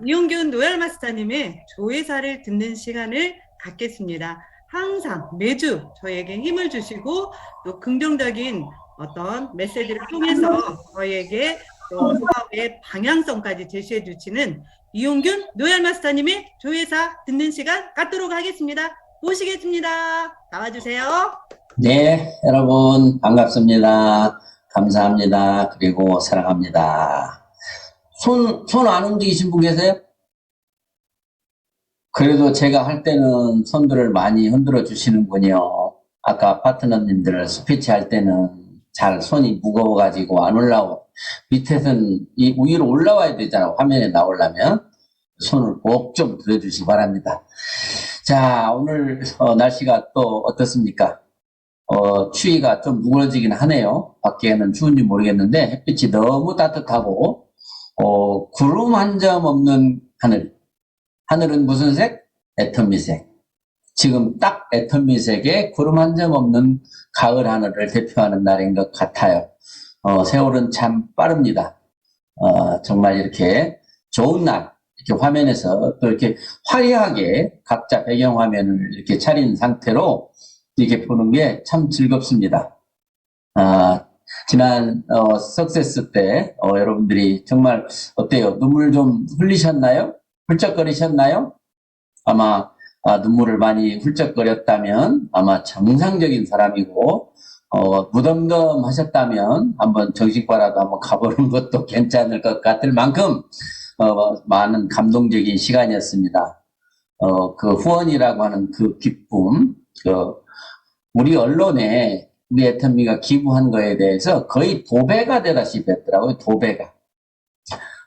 이용균 노열 마스터님의 조회사를 듣는 시간을 갖겠습니다. 항상 매주 저에게 힘을 주시고 또 긍정적인 어떤 메시지를 통해서 저에게 또 사업의 방향성까지 제시해 주시는 이용균 노열 마스터님의 조회사 듣는 시간 갖도록 하겠습니다. 모시겠습니다. 나와주세요. 네, 여러분 반갑습니다. 감사합니다. 그리고 사랑합니다. 손 안 움직이신 분 계세요? 그래도 제가 할 때는 손들을 많이 흔들어 주시는군요. 아까 파트너님들 스피치 할 때는 잘 손이 무거워가지고 안 올라오고 밑에서는 이 위로 올라와야 되잖아. 화면에 나오려면 손을 꼭 좀 들어주시기 바랍니다. 자, 오늘 날씨가 또 어떻습니까? 추위가 좀 누그러지긴 하네요. 밖에는 추운지 모르겠는데 햇빛이 너무 따뜻하고 구름 한 점 없는 하늘. 하늘은 무슨 색? 애터미색. 지금 딱 애터미색의 구름 한 점 없는 가을 하늘을 대표하는 날인 것 같아요. 세월은 참 빠릅니다. 정말 이렇게 좋은 날, 이렇게 화면에서 또 이렇게 화려하게 각자 배경화면을 이렇게 차린 상태로 이렇게 보는 게 참 즐겁습니다. 지난 석세스 때 여러분들이 정말 어때요? 눈물 좀 흘리셨나요? 훌쩍거리셨나요? 아마 눈물을 많이 훌쩍거렸다면 아마 정상적인 사람이고 무덤덤하셨다면 한번 정신과라도 한번 가보는 것도 괜찮을 것 같을 만큼 많은 감동적인 시간이었습니다. 그 후원이라고 하는 그 기쁨, 우리 언론에 우리 애터미가 기부한 거에 대해서 거의 도배가 되다시피 했더라고요. 도배가.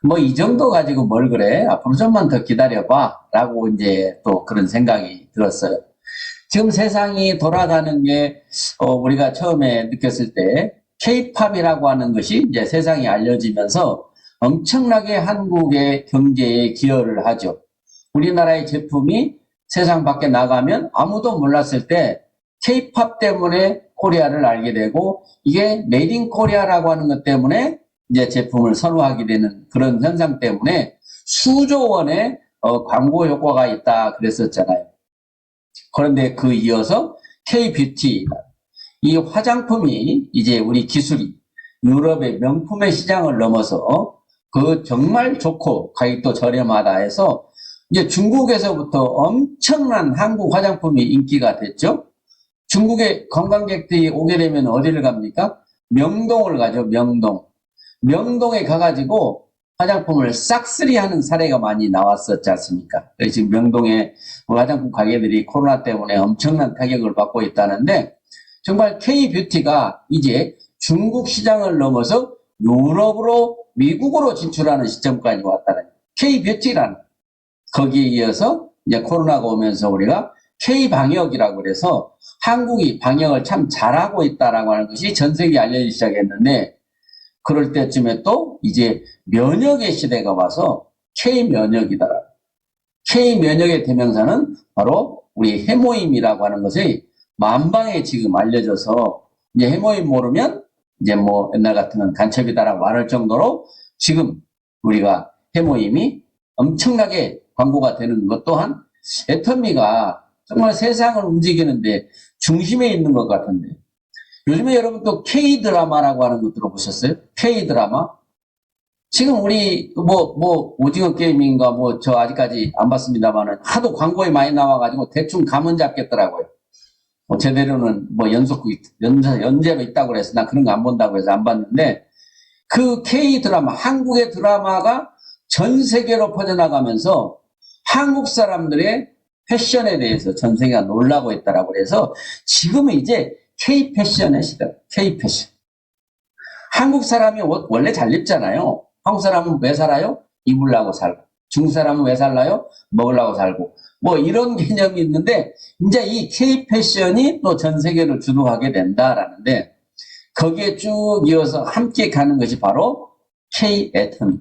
뭐 이 정도 가지고 뭘 그래? 앞으로 좀만 더 기다려봐. 라고 이제 또 그런 생각이 들었어요. 지금 세상이 돌아가는 게 우리가 처음에 느꼈을 때 K-팝이라고 하는 것이 이제 세상에 알려지면서 엄청나게 한국의 경제에 기여를 하죠. 우리나라의 제품이 세상 밖에 나가면 아무도 몰랐을 때 K-팝 때문에 코리아를 알게 되고 이게 메이드 인 코리아라고 하는 것 때문에 이제 제품을 선호하게 되는 그런 현상 때문에 수조 원의 광고 효과가 있다 그랬었잖아요. 그런데 그 이어서 K-뷰티, 이 화장품이 이제 우리 기술이 유럽의 명품의 시장을 넘어서 그 정말 좋고 가격도 저렴하다 해서 이제 중국에서부터 엄청난 한국 화장품이 인기가 됐죠. 중국의 관광객들이 오게 되면 어디를 갑니까? 명동을 가죠. 명동에 가가지고 화장품을 싹쓸이 하는 사례가 많이 나왔었지 않습니까? 그래서 지금 명동의 화장품 가게들이 코로나 때문에 엄청난 타격을 받고 있다는데 정말 K-뷰티가 이제 중국 시장을 넘어서 유럽으로 미국으로 진출하는 시점까지 왔다는 K-뷰티라는, 거기에 이어서 이제 코로나가 오면서 우리가 K-방역이라고 그래서 한국이 방역을 참 잘하고 있다라고 하는 것이 전 세계에 알려지기 시작했는데 그럴 때쯤에 또 이제 면역의 시대가 와서 K-면역이다. K-면역의 대명사는 바로 우리 해모임이라고 하는 것이 만방에 지금 알려져서 이제 해모임 모르면 이제 뭐 옛날 같으면 간첩이다라고 말할 정도로 지금 우리가 해모임이 엄청나게 광고가 되는 것 또한 애터미가 정말 세상을 움직이는데 중심에 있는 것 같은데 요즘에 여러분 또 K-드라마라고 하는 거 들어보셨어요? K-드라마? 지금 우리 오징어 게임인가 저 아직까지 안 봤습니다만은 하도 광고에 많이 나와가지고 대충 감은 잡겠더라고요. 제대로는 연재가 있다고 그래서 나 그런 거 안 본다고 해서 안 봤는데 그 K-드라마, 한국의 드라마가 전 세계로 퍼져나가면서 한국 사람들의 패션에 대해서 전 세계가 놀라고 있다라고 그래서 지금은 이제 K-패션의 시대, K-패션. 한국 사람이 옷 원래 잘 입잖아요. 한국 사람은 왜 살아요? 입으려고 살고. 중국 사람은 왜 살아요? 먹으려고 살고. 뭐 이런 개념이 있는데 이제 이 K-패션이 또 전 세계를 주도하게 된다라는데 거기에 쭉 이어서 함께 가는 것이 바로 K-애터미.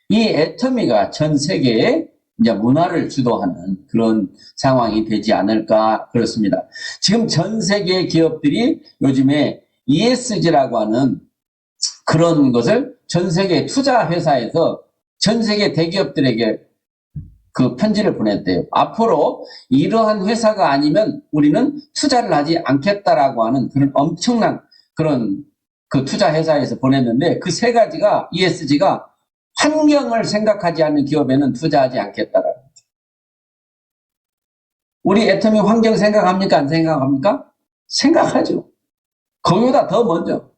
이 애터미가 전 세계에 이제 문화를 주도하는 그런 상황이 되지 않을까 그렇습니다. 지금 전 세계 기업들이 요즘에 ESG라고 하는 그런 것을 전 세계 투자 회사에서 전 세계 대기업들에게 그 편지를 보냈대요. 앞으로 이러한 회사가 아니면 우리는 투자를 하지 않겠다라고 하는 그런 엄청난 그런 그 투자 회사에서 보냈는데 그 세 가지가 ESG가 환경을 생각하지 않는 기업에는 투자하지 않겠다라고. 우리 애터미 환경 생각합니까? 안 생각합니까? 생각하죠. 거기보다 더 먼저.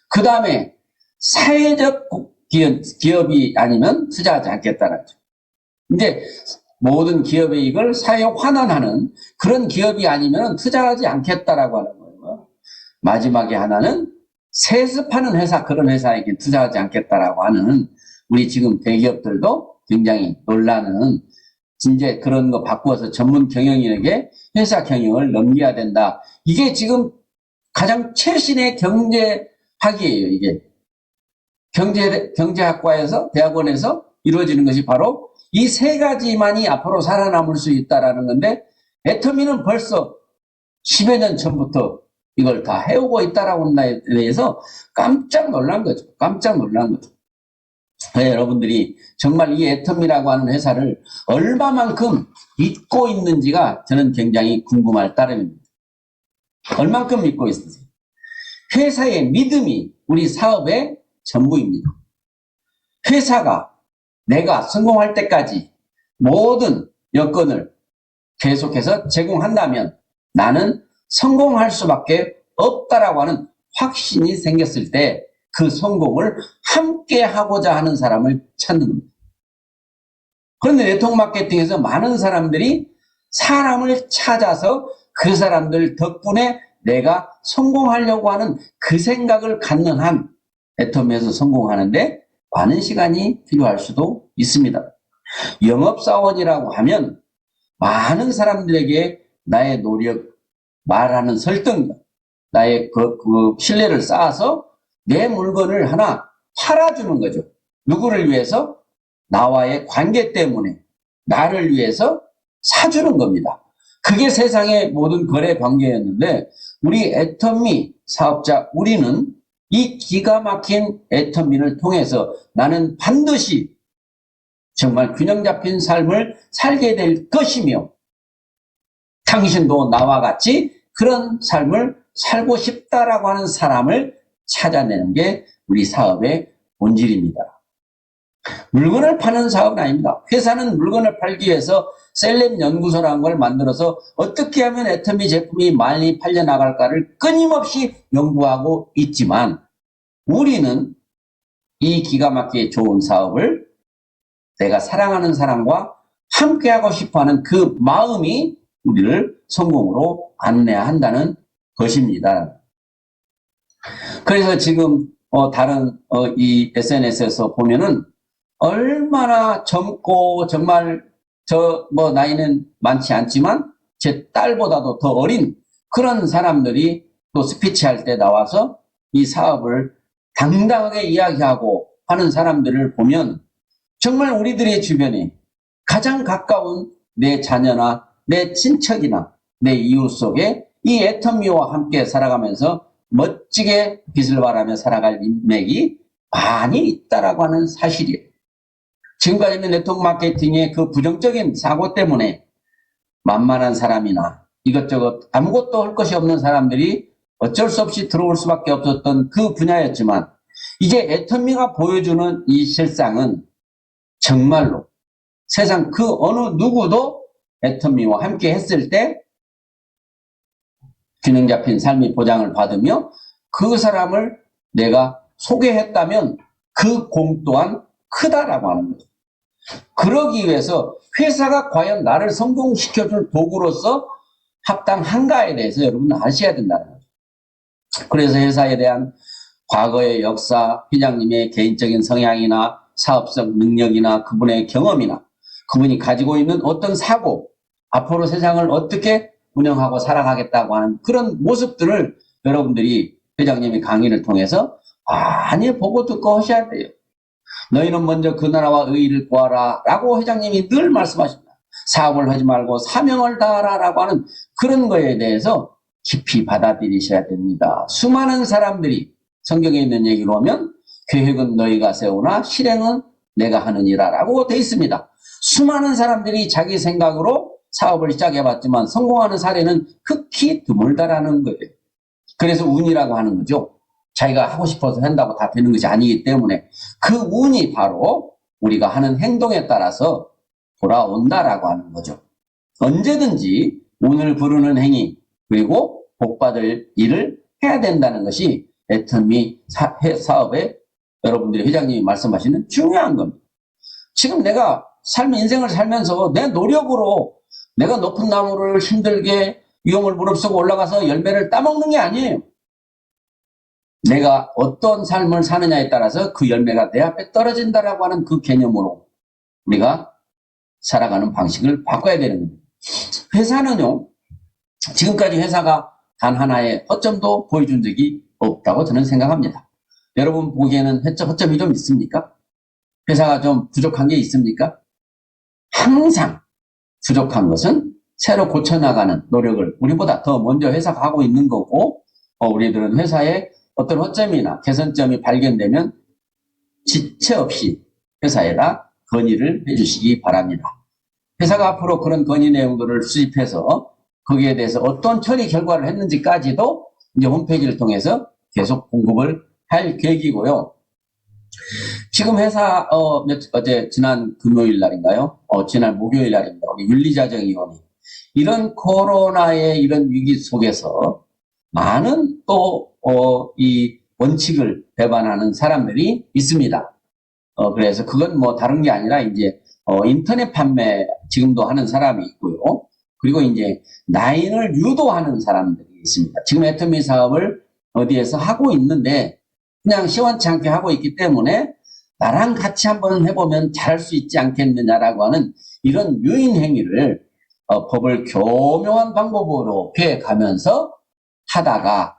그 다음에 사회적 기업이 아니면 투자하지 않겠다는 거죠. 이제 모든 기업의 이익을 사회에 환원하는 그런 기업이 아니면 투자하지 않겠다라고 하는 거예요. 마지막에 하나는 세습하는 회사, 그런 회사에게 투자하지 않겠다라고 하는 우리 지금 대기업들도 굉장히 놀라는 이제 그런 거 바꾸어서 전문 경영인에게 회사 경영을 넘겨야 된다. 이게 지금 가장 최신의 경제학이에요. 이게 경제학과에서 대학원에서 이루어지는 것이 바로 이 세 가지만이 앞으로 살아남을 수 있다라는 건데 애터미는 벌써 10여 년 전부터 이걸 다 해오고 있다라고 하는 데 대해서 깜짝 놀란 거죠. 깜짝 놀란 거죠. 여러분들이 정말 이 애터미라고 하는 회사를 얼마만큼 믿고 있는지가 저는 굉장히 궁금할 따름입니다. 얼만큼 믿고 있으세요? 회사의 믿음이 우리 사업의 전부입니다. 회사가 내가 성공할 때까지 모든 여건을 계속해서 제공한다면 나는 성공할 수밖에 없다라고 하는 확신이 생겼을 때 그 성공을 함께 하고자 하는 사람을 찾는 겁니다. 그런데 네트워크 마케팅에서 많은 사람들이 사람을 찾아서 그 사람들 덕분에 내가 성공하려고 하는 그 생각을 갖는 한 애터미에서 성공하는데 많은 시간이 필요할 수도 있습니다. 영업사원이라고 하면 많은 사람들에게 나의 노력, 말하는 설득력, 나의 그 신뢰를 쌓아서 내 물건을 하나 팔아주는 거죠. 누구를 위해서? 나와의 관계 때문에 나를 위해서 사주는 겁니다. 그게 세상의 모든 거래 관계였는데 우리 애터미 사업자 우리는 이 기가 막힌 애터미를 통해서 나는 반드시 정말 균형 잡힌 삶을 살게 될 것이며 당신도 나와 같이 그런 삶을 살고 싶다라고 하는 사람을 찾아내는 게 우리 사업의 본질입니다. 물건을 파는 사업은 아닙니다. 회사는 물건을 팔기 위해서 셀럽 연구소라는 걸 만들어서 어떻게 하면 애터미 제품이 많이 팔려나갈까를 끊임없이 연구하고 있지만 우리는 이 기가 막히게 좋은 사업을 내가 사랑하는 사람과 함께하고 싶어하는 그 마음이 우리를 성공으로 안내한다는 것입니다. 그래서 지금 다른 이 SNS에서 보면은 얼마나 젊고 정말 나이는 많지 않지만 제 딸보다도 더 어린 그런 사람들이 또 스피치할 때 나와서 이 사업을 당당하게 이야기하고 하는 사람들을 보면 정말 우리들의 주변에 가장 가까운 내 자녀나 내 친척이나 내 이웃 속에 이 애터미와 함께 살아가면서 멋지게 빛을 발하며 살아갈 인맥이 많이 있다라고 하는 사실이에요. 지금까지는 네트워크 마케팅의 그 부정적인 사고 때문에 만만한 사람이나 이것저것 아무것도 할 것이 없는 사람들이 어쩔 수 없이 들어올 수밖에 없었던 그 분야였지만 이제 애터미가 보여주는 이 실상은 정말로 세상 그 어느 누구도 애터미와 함께 했을 때 균형 잡힌 삶의 보장을 받으며 그 사람을 내가 소개했다면 그 공 또한 크다라고 하는 거죠. 그러기 위해서 회사가 과연 나를 성공시켜줄 도구로서 합당한가에 대해서 여러분 아셔야 된다는 거죠. 그래서 회사에 대한 과거의 역사, 회장님의 개인적인 성향이나 사업적 능력이나 그분의 경험이나 그분이 가지고 있는 어떤 사고, 앞으로 세상을 어떻게 운영하고 살아가겠다고 하는 그런 모습들을 여러분들이 회장님의 강의를 통해서 많이 보고 듣고 하셔야 돼요. 너희는 먼저 그 나라와 의의를 구하라 라고 회장님이 늘 말씀하십니다. 사업을 하지 말고 사명을 다하라 라고 하는 그런 거에 대해서 깊이 받아들이셔야 됩니다. 수많은 사람들이 성경에 있는 얘기로 하면 계획은 너희가 세우나 실행은 내가 하느니라라고 돼 있습니다. 수많은 사람들이 자기 생각으로 사업을 시작해봤지만 성공하는 사례는 극히 드물다라는 거예요. 그래서 운이라고 하는 거죠. 자기가 하고 싶어서 한다고 다 되는 것이 아니기 때문에 그 운이 바로 우리가 하는 행동에 따라서 돌아온다라고 하는 거죠. 언제든지 운을 부르는 행위 그리고 복받을 일을 해야 된다는 것이 애터미 사업의 여러분들이 회장님이 말씀하시는 중요한 겁니다. 지금 내가 인생을 살면서 내 노력으로 내가 높은 나무를 힘들게 위험을 무릅쓰고 올라가서 열매를 따먹는 게 아니에요. 내가 어떤 삶을 사느냐에 따라서 그 열매가 내 앞에 떨어진다라고 하는 그 개념으로 우리가 살아가는 방식을 바꿔야 되는 겁니다. 회사는요, 지금까지 회사가 단 하나의 허점도 보여준 적이 없다고 저는 생각합니다. 여러분 보기에는 허점이 좀 있습니까? 회사가 좀 부족한 게 있습니까? 항상 부족한 것은 새로 고쳐나가는 노력을 우리보다 더 먼저 회사가 하고 있는 거고, 우리들은 회사에 어떤 허점이나 개선점이 발견되면 지체 없이 회사에다 건의를 해주시기 바랍니다. 회사가 앞으로 그런 건의 내용들을 수집해서 거기에 대해서 어떤 처리 결과를 했는지까지도 이제 홈페이지를 통해서 계속 공급을 할 계획이고요. 지금 회사 어제 지난 금요일 날인가요? 지난 목요일 날입니다. 우리 윤리자정위원회 이런 코로나의 이런 위기 속에서 많은 또 이 원칙을 배반하는 사람들이 있습니다. 그래서 그건 뭐 다른 게 아니라 이제 인터넷 판매 지금도 하는 사람이 있고요. 그리고 이제 나인을 유도하는 사람들이 있습니다. 지금 애터미 사업을 어디에서 하고 있는데 그냥 시원치 않게 하고 있기 때문에 나랑 같이 한번 해보면 잘할 수 있지 않겠느냐라고 하는 이런 유인 행위를 법을 교묘한 방법으로 피해가면서 하다가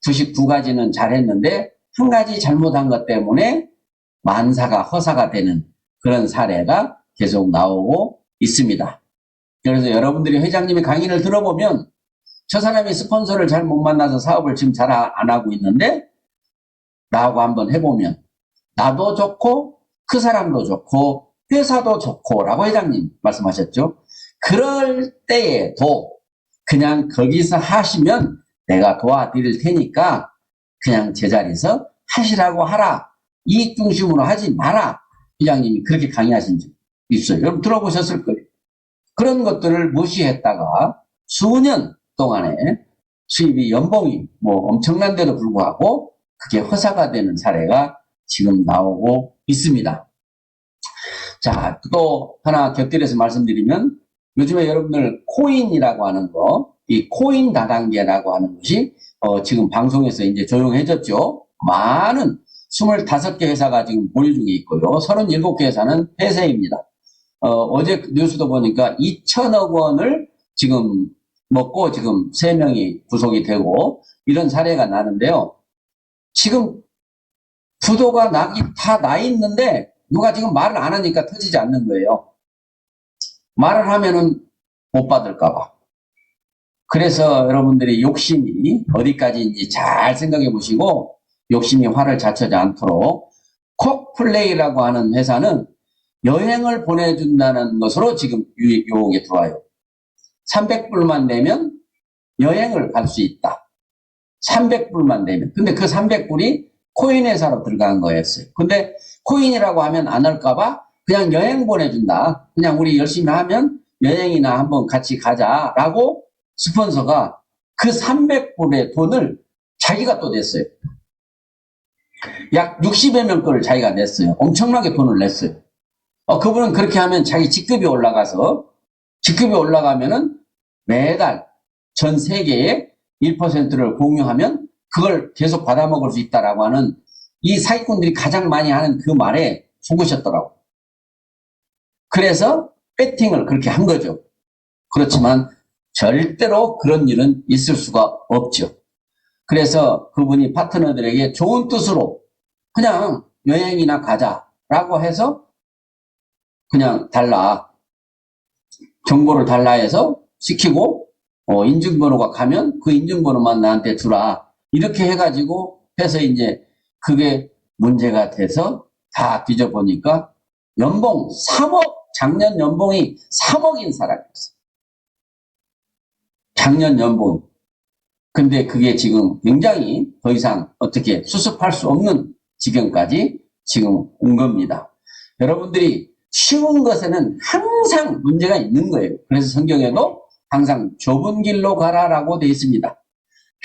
99가지는 잘했는데 한 가지 잘못한 것 때문에 만사가 허사가 되는 그런 사례가 계속 나오고 있습니다. 그래서 여러분들이 회장님의 강의를 들어보면 저 사람이 스폰서를 잘 못 만나서 사업을 지금 잘 안 하고 있는데 나하고 한번 해보면 나도 좋고 그 사람도 좋고 회사도 좋고 라고 회장님 말씀하셨죠. 그럴 때에도 그냥 거기서 하시면 내가 도와드릴 테니까 그냥 제자리에서 하시라고 하라. 이익 중심으로 하지 마라. 회장님이 그렇게 강의하신 적 있어요. 여러분 들어보셨을 거예요. 그런 것들을 무시했다가 수년 동안에 수입이 연봉이 뭐 엄청난데도 불구하고 그게 허사가 되는 사례가 지금 나오고 있습니다. 자, 또 하나 곁들여서 말씀드리면 요즘에 여러분들 코인이라고 하는 거, 이 코인 다단계라고 하는 것이 지금 방송에서 이제 조용해졌죠. 많은 25개 회사가 지금 보유 중에 있고요. 37개 회사는 폐쇄입니다. 어제 뉴스도 보니까 2천억 원을 지금 먹고 지금 3명이 구속이 되고 이런 사례가 나는데요. 지금 부도가 다 나 있는데 누가 지금 말을 안 하니까 터지지 않는 거예요. 말을 하면은 못 받을까봐. 그래서 여러분들이 욕심이 어디까지인지 잘 생각해 보시고 욕심이 화를 자초지 않도록 콕플레이라고 하는 회사는 여행을 보내준다는 것으로 지금 유혹에 들어와요. 300불만 내면 여행을 갈 수 있다. 300불만 내면. 근데 그 300불이 코인 회사로 들어간 거였어요. 근데 코인이라고 하면 안 할까봐 그냥 여행 보내준다. 그냥 우리 열심히 하면 여행이나 한번 같이 가자라고 스폰서가 그 300불의 돈을 자기가 또 냈어요. 약 60여 명 거를 자기가 냈어요. 엄청나게 돈을 냈어요. 그분은 그렇게 하면 자기 직급이 올라가서 직급이 올라가면은 매달 전 세계에 1%를 공유하면 그걸 계속 받아먹을 수 있다라고 하는 이 사기꾼들이 가장 많이 하는 그 말에 속으셨더라고요. 그래서 배팅을 그렇게 한 거죠. 그렇지만 절대로 그런 일은 있을 수가 없죠. 그래서 그분이 파트너들에게 좋은 뜻으로 그냥 여행이나 가자라고 해서 그냥 달라. 정보를 달라 해서 시키고 인증번호가 가면 그 인증번호만 나한테 주라. 이렇게 해가지고 해서 이제 그게 문제가 돼서 다 뒤져보니까 연봉 3억, 작년 연봉이 3억인 사람이었어요. 작년 연봉. 근데 그게 지금 굉장히 더 이상 어떻게 수습할 수 없는 지경까지 지금 온 겁니다. 여러분들이 쉬운 것에는 항상 문제가 있는 거예요. 그래서 성경에도 항상 좁은 길로 가라라고 되어 있습니다.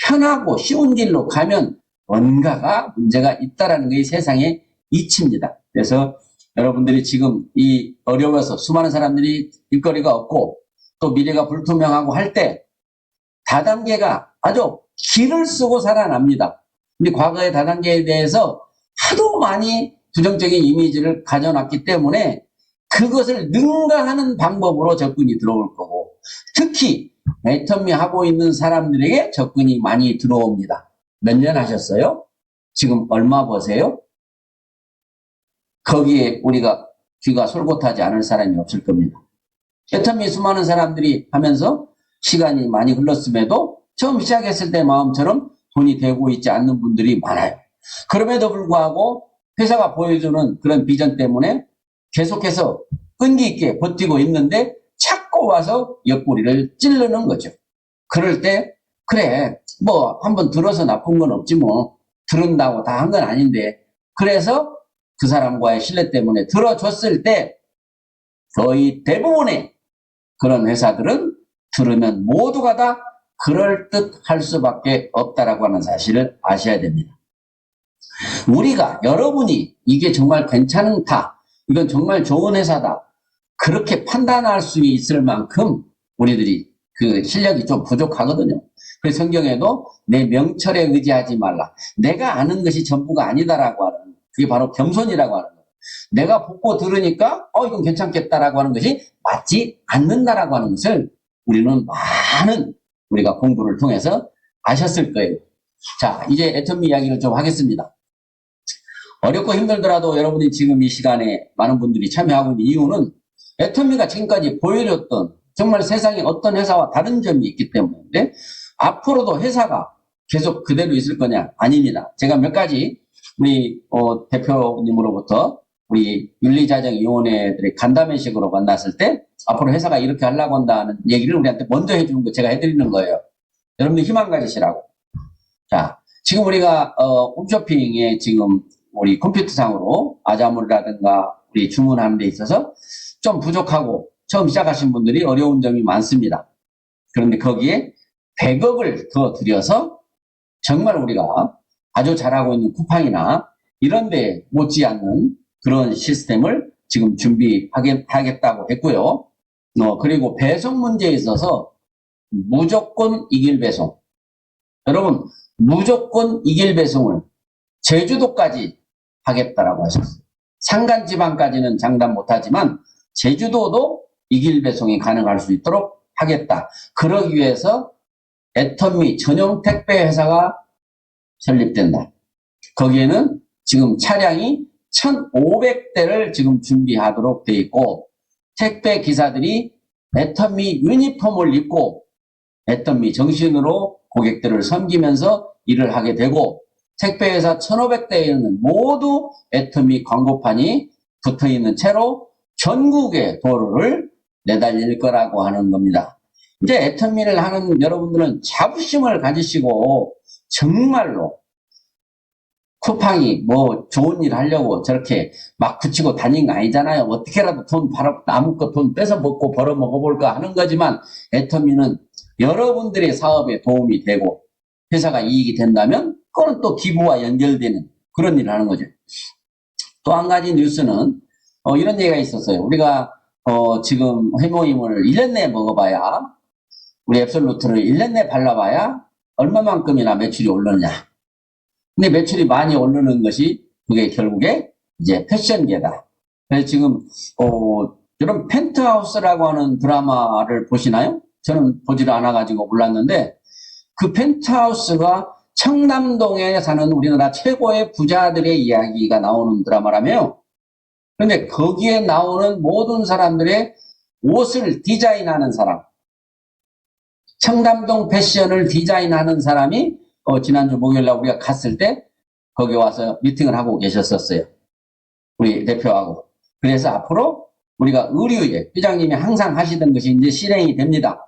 편하고 쉬운 길로 가면 뭔가가 문제가 있다라는 게 세상의 이치입니다. 그래서 여러분들이 지금 이 어려워서 수많은 사람들이 일거리가 없고 또 미래가 불투명하고 할 때 다단계가 아주 기를 쓰고 살아납니다. 근데 과거의 다단계에 대해서 하도 많이 부정적인 이미지를 가져놨기 때문에 그것을 능가하는 방법으로 접근이 들어올 거고, 특히 애터미 하고 있는 사람들에게 접근이 많이 들어옵니다. 몇 년 하셨어요? 지금 얼마 버세요? 거기에 우리가 귀가 솔깃하지 않을 사람이 없을 겁니다. 애터미 수많은 사람들이 하면서 시간이 많이 흘렀음에도 처음 시작했을 때 마음처럼 돈이 되고 있지 않는 분들이 많아요. 그럼에도 불구하고 회사가 보여주는 그런 비전 때문에 계속해서 끈기 있게 버티고 있는데 자꾸 와서 옆구리를 찌르는 거죠. 그럴 때 그래 뭐 한번 들어서 나쁜 건 없지 뭐 들은다고 다 한 건 아닌데, 그래서 그 사람과의 신뢰 때문에 들어줬을 때 거의 대부분의 그런 회사들은 들으면 모두가 다 그럴듯할 수밖에 없다라고 하는 사실을 아셔야 됩니다. 우리가 여러분이 이게 정말 괜찮다, 이건 정말 좋은 회사다, 그렇게 판단할 수 있을 만큼 우리들이 그 실력이 좀 부족하거든요. 그래서 성경에도 내 명철에 의지하지 말라, 내가 아는 것이 전부가 아니다라고 하는, 그게 바로 겸손이라고 하는 거예요. 내가 보고 들으니까 이건 괜찮겠다라고 하는 것이 맞지 않는다라고 하는 것을 우리는 많은 우리가 공부를 통해서 아셨을 거예요. 자, 이제 애터미 이야기를 좀 하겠습니다. 어렵고 힘들더라도 여러분이 지금 이 시간에 많은 분들이 참여하고 있는 이유는 애터미가 지금까지 보여줬던 정말 세상에 어떤 회사와 다른 점이 있기 때문인데, 앞으로도 회사가 계속 그대로 있을 거냐? 아닙니다. 제가 몇 가지 우리 대표님으로부터 우리 윤리자정위원회들의 간담회식으로 만났을 때 앞으로 회사가 이렇게 하려고 한다는 얘기를 우리한테 먼저 해주는 거 제가 해드리는 거예요. 여러분들 희망 가지시라고. 자, 지금 우리가 홈쇼핑에 지금 우리 컴퓨터상으로 아자물이라든가 우리 주문하는 데 있어서 좀 부족하고 처음 시작하신 분들이 어려운 점이 많습니다. 그런데 거기에 100억을 더 들여서 정말 우리가 아주 잘하고 있는 쿠팡이나 이런 데 못지않는 그런 시스템을 지금 준비하겠다고 했고요. 그리고 배송 문제에 있어서 무조건 이길 배송. 여러분, 무조건 이길 배송을 제주도까지 하겠다라고 하셨어요. 산간지방까지는 장담 못하지만 제주도도 이길 배송이 가능할 수 있도록 하겠다. 그러기 위해서 애터미 전용 택배 회사가 설립된다. 거기에는 지금 차량이 1,500대를 지금 준비하도록 되어 있고, 택배 기사들이 애터미 유니폼을 입고 애터미 정신으로 고객들을 섬기면서 일을 하게 되고, 택배회사 1,500대에는 모두 애터미 광고판이 붙어있는 채로 전국의 도로를 내달릴 거라고 하는 겁니다. 이제 애터미를 하는 여러분들은 자부심을 가지시고, 정말로 쿠팡이 뭐 좋은 일 하려고 저렇게 막 붙이고 다니는 거 아니잖아요. 어떻게라도 돈 남은 거 돈 뺏어 먹고 벌어 먹어볼까 하는 거지만, 애터미는 여러분들의 사업에 도움이 되고 회사가 이익이 된다면 그거는 또 기부와 연결되는 그런 일을 하는 거죠. 또 한 가지 뉴스는 이런 얘기가 있었어요. 우리가 지금 해모임을 1년 내에 먹어봐야, 우리 앱솔루트를 1년 내에 발라봐야 얼마만큼이나 매출이 오르느냐. 근데 매출이 많이 오르는 것이 그게 결국에 이제 패션계다. 그래서 지금 여러분 펜트하우스라고 하는 드라마를 보시나요? 저는 보지를 않아가지고 몰랐는데, 그 펜트하우스가 청담동에 사는 우리나라 최고의 부자들의 이야기가 나오는 드라마라며요. 그런데 거기에 나오는 모든 사람들의 옷을 디자인하는 사람, 청담동 패션을 디자인하는 사람이 지난주 목요일날 우리가 갔을 때 거기 와서 미팅을 하고 계셨었어요. 우리 대표하고. 그래서 앞으로 우리가 의류에 회장님이 항상 하시던 것이 이제 실행이 됩니다.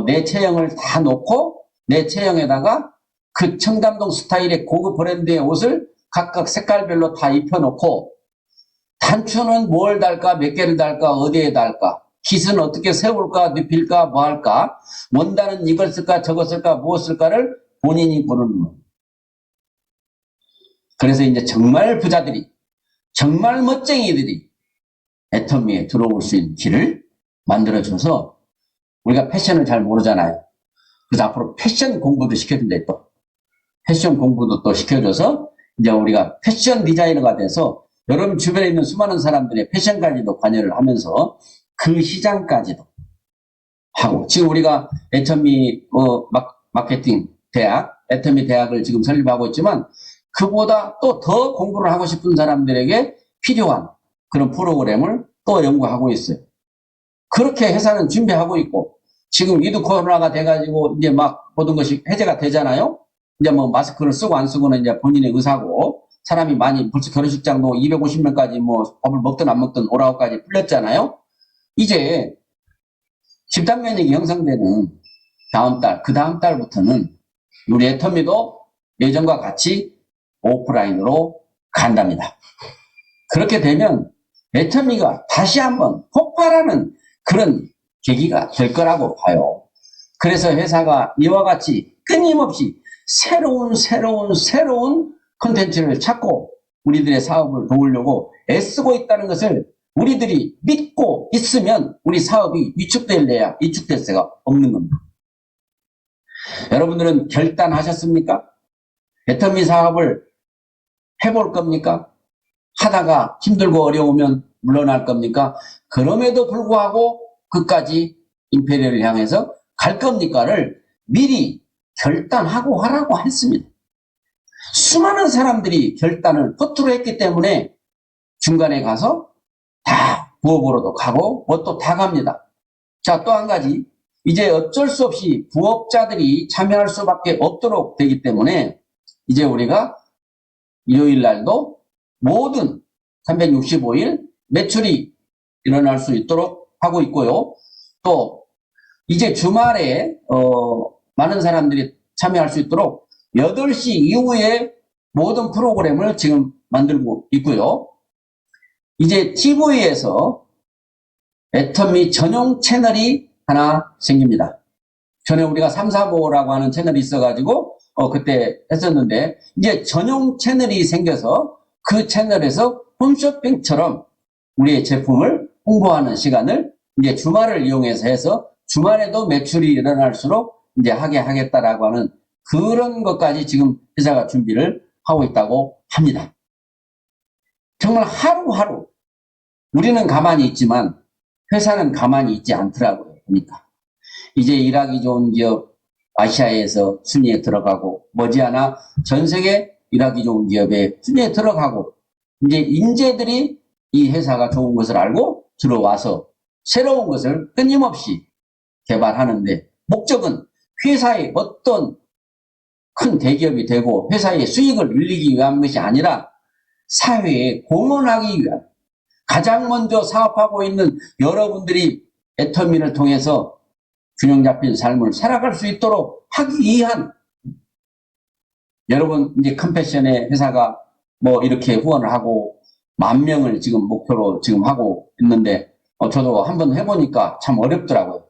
내 체형을 다 놓고 내 체형에다가 그 청담동 스타일의 고급 브랜드의 옷을 각각 색깔별로 다 입혀놓고 단추는 뭘 달까, 몇 개를 달까, 어디에 달까, 깃은 어떻게 세울까, 눕힐까, 뭐 할까, 원단은 이걸 쓸까, 저걸 쓸까, 무엇 쓸까를 본인이 고르는 거예요. 그래서 이제 정말 부자들이, 정말 멋쟁이들이 애터미에 들어올 수 있는 길을 만들어줘서 우리가 패션을 잘 모르잖아요. 그래서 앞으로 패션 공부도 시켜준대 또. 패션 공부도 또 시켜줘서 이제 우리가 패션 디자이너가 돼서 여러분 주변에 있는 수많은 사람들의 패션까지도 관여를 하면서 그 시장까지도 하고 지금 우리가 애터미 마케팅 대학, 애터미 대학을 지금 설립하고 있지만 그보다 또 더 공부를 하고 싶은 사람들에게 필요한 그런 프로그램을 또 연구하고 있어요. 그렇게 회사는 준비하고 있고 지금 위드 코로나가 돼가지고 이제 막 모든 것이 해제가 되잖아요. 이제 뭐 마스크를 쓰고 안 쓰고는 이제 본인의 의사고 사람이 많이 벌써 결혼식장도 250명까지 뭐 밥을 먹든 안 먹든 오라고까지 풀렸잖아요. 이제 집단 면역이 형성되는 다음 달, 그 다음 달부터는 우리 애터미도 예전과 같이 오프라인으로 간답니다. 그렇게 되면 애터미가 다시 한번 폭발하는 그런 계기가 될 거라고 봐요. 그래서 회사가 이와 같이 끊임없이 새로운 콘텐츠를 찾고 우리들의 사업을 도우려고 애쓰고 있다는 것을 우리들이 믿고 있으면 우리 사업이 위축될래야 위축될 수가 없는 겁니다. 여러분들은 결단하셨습니까? 애터미 사업을 해볼 겁니까? 하다가 힘들고 어려우면 물러날 겁니까? 그럼에도 불구하고 끝까지 임페리얼을 향해서 갈 겁니까를 미리 결단하고 하라고 했습니다. 수많은 사람들이 결단을 허투루 했기 때문에 중간에 가서 다 부업으로도 가고 뭣도 다 갑니다. 자, 또 한 가지 이제 어쩔 수 없이 부업자들이 참여할 수밖에 없도록 되기 때문에 이제 우리가 일요일 날도 모든 365일 매출이 일어날 수 있도록 하고 있고요. 또 이제 주말에 많은 사람들이 참여할 수 있도록 8시 이후에 모든 프로그램을 지금 만들고 있고요. 이제 TV에서 애터미 전용 채널이 하나 생깁니다. 전에 우리가 345라고 하는 채널이 있어가지고 그때 했었는데 이제 전용 채널이 생겨서 그 채널에서 홈쇼핑처럼 우리의 제품을 홍보하는 시간을 이제 주말을 이용해서 해서 주말에도 매출이 일어날수록 이제 하게 하겠다라고 하는 그런 것까지 지금 회사가 준비를 하고 있다고 합니다. 정말 하루하루 우리는 가만히 있지만 회사는 가만히 있지 않더라고요. 그러니까 이제 일하기 좋은 기업 아시아에서 순위에 들어가고 머지않아 전 세계 일하기 좋은 기업에 순위에 들어가고 이제 인재들이 이 회사가 좋은 것을 알고 들어와서 새로운 것을 끊임없이 개발하는데 목적은 회사의 어떤 큰 대기업이 되고 회사의 수익을 늘리기 위한 것이 아니라 사회에 공헌하기 위한 가장 먼저 사업하고 있는 여러분들이 애터미를 통해서 균형 잡힌 삶을 살아갈 수 있도록 하기 위한 여러분 이제 컴패션의 회사가 뭐 이렇게 후원을 하고 10,000명을 지금 목표로 지금 하고 있는데 저도 한번 해보니까 참 어렵더라고요.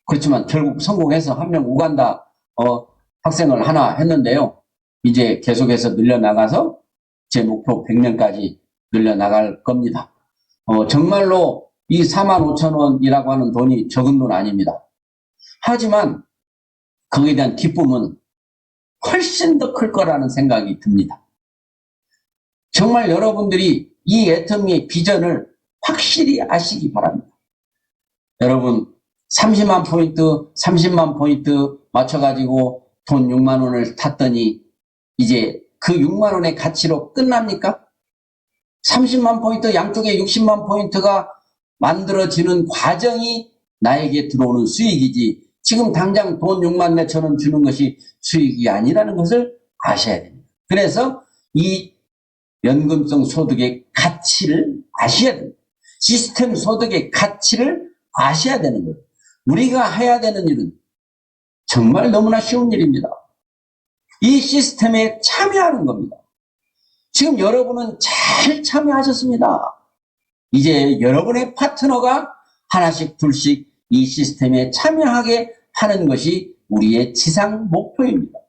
그렇지만 결국 성공해서 1명 우간다 학생을 하나 했는데요. 이제 계속해서 늘려나가서 제 목표 100명까지 늘려나갈 겁니다. 정말로 이 45,000원이라고 하는 돈이 적은 돈 아닙니다. 하지만 거기에 대한 기쁨은 훨씬 더 클 거라는 생각이 듭니다. 정말 여러분들이 이 애터미의 비전을 확실히 아시기 바랍니다. 여러분 30만 포인트 맞춰가지고 돈 6만 원을 탔더니 이제 그 6만 원의 가치로 끝납니까? 30만 포인트 양쪽에 60만 포인트가 만들어지는 과정이 나에게 들어오는 수익이지 지금 당장 돈 6만 몇천 원 주는 것이 수익이 아니라는 것을 아셔야 됩니다. 그래서 이 연금성 소득의 가치를 아셔야 됩니다. 시스템 소득의 가치를 아셔야 되는 거예요. 우리가 해야 되는 일은 정말 너무나 쉬운 일입니다. 이 시스템에 참여하는 겁니다. 지금 여러분은 잘 참여하셨습니다. 이제 여러분의 파트너가 하나씩 둘씩 이 시스템에 참여하게 하는 것이 우리의 지상 목표입니다.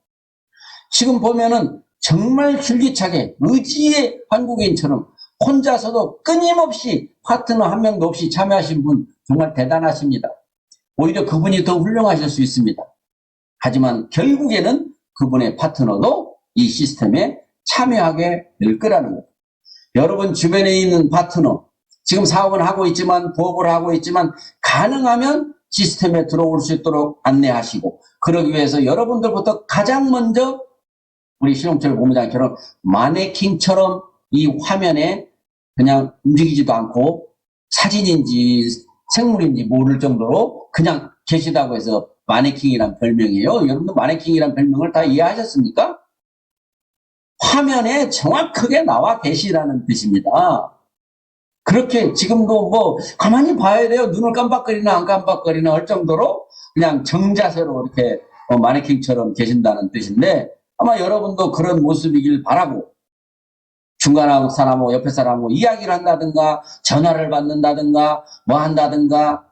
지금 보면은 정말 줄기차게 의지의 한국인처럼 혼자서도 끊임없이 파트너 한 명도 없이 참여하신 분 정말 대단하십니다. 오히려 그분이 더 훌륭하실 수 있습니다. 하지만 결국에는 그분의 파트너도 이 시스템에 참여하게 될 거라는 거예요. 여러분 주변에 있는 파트너, 지금 사업은 하고 있지만 부업을 하고 있지만 가능하면 시스템에 들어올 수 있도록 안내하시고, 그러기 위해서 여러분들부터 가장 먼저 우리 신홍철 본부장처럼 마네킹처럼 이 화면에 그냥 움직이지도 않고 사진인지 생물인지 모를 정도로 그냥 계시다고 해서 마네킹이란 별명이에요. 여러분도 마네킹이란 별명을 다 이해하셨습니까? 화면에 정확하게 나와 계시라는 뜻입니다. 그렇게 지금도 뭐 가만히 봐야 돼요. 눈을 깜빡거리나 안 깜빡거리나 할 정도로 그냥 정자세로 이렇게 마네킹처럼 계신다는 뜻인데, 아마 여러분도 그런 모습이길 바라고, 중간 사람하고 옆에 사람하고 이야기를 한다든가 전화를 받는다든가 뭐 한다든가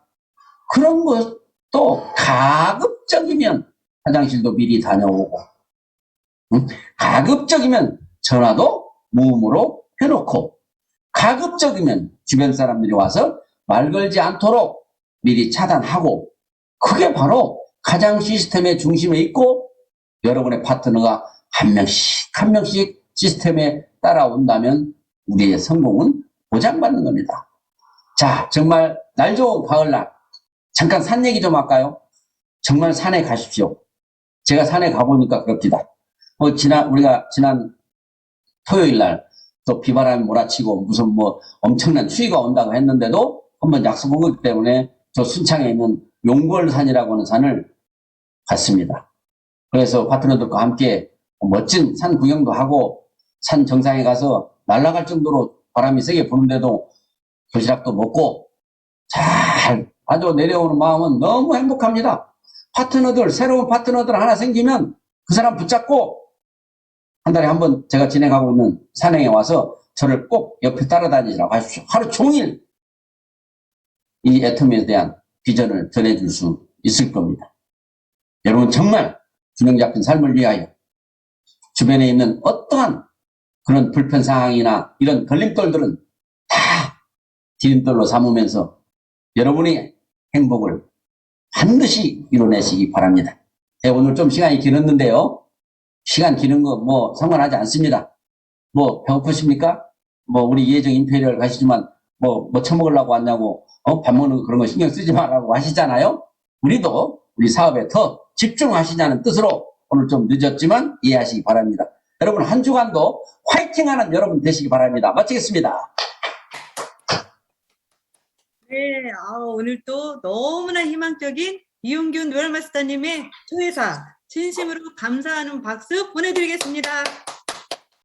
그런 것도 가급적이면 화장실도 미리 다녀오고, 가급적이면 전화도 무음으로 해놓고, 가급적이면 주변 사람들이 와서 말 걸지 않도록 미리 차단하고, 그게 바로 가장 시스템의 중심에 있고 여러분의 파트너가 한 명씩 한 명씩 시스템에 따라온다면 우리의 성공은 보장받는 겁니다. 자, 정말 날 좋은 가을날 잠깐 산 얘기 좀 할까요? 정말 산에 가십시오. 제가 산에 가보니까 그렇습니다. 우리가 지난 토요일 날 또 비바람이 몰아치고 무슨 뭐 엄청난 추위가 온다고 했는데도 한번 약속한 거기 때문에 저 순창에 있는 용골산이라고 하는 산을 갔습니다. 그래서 파트너들과 함께 멋진 산 구경도 하고 산 정상에 가서 날아갈 정도로 바람이 세게 부는데도 도시락도 먹고 잘 아주 내려오는 마음은 너무 행복합니다. 새로운 파트너들 하나 생기면 그 사람 붙잡고 한 달에 한 번 제가 진행하고 있는 산행에 와서 저를 꼭 옆에 따라다니라고 하십시오. 하루 종일 이 애텀에 대한 비전을 전해줄 수 있을 겁니다. 여러분 정말 균형 잡힌 삶을 위하여 주변에 있는 어떠한 그런 불편 상황이나 이런 걸림돌들은 다 디딤돌로 삼으면서 여러분의 행복을 반드시 이뤄내시기 바랍니다. 오늘 좀 시간이 길었는데요. 시간 기는 거 뭐 상관하지 않습니다. 뭐 배고프십니까? 뭐 우리 이혜정 임페리얼 가시지만 뭐 처먹으려고 왔냐고 밥 먹는 거 그런 거 신경 쓰지 말라고 하시잖아요. 우리도 우리 사업에 더 집중하시자는 뜻으로 오늘 좀 늦었지만 이해하시기 바랍니다. 여러분 한 주간도 화이팅하는 여러분 되시기 바랍니다. 마치겠습니다. 네, 오늘 또 너무나 희망적인 이용균 노열마스터님의 초회사 진심으로 감사하는 박수 보내드리겠습니다.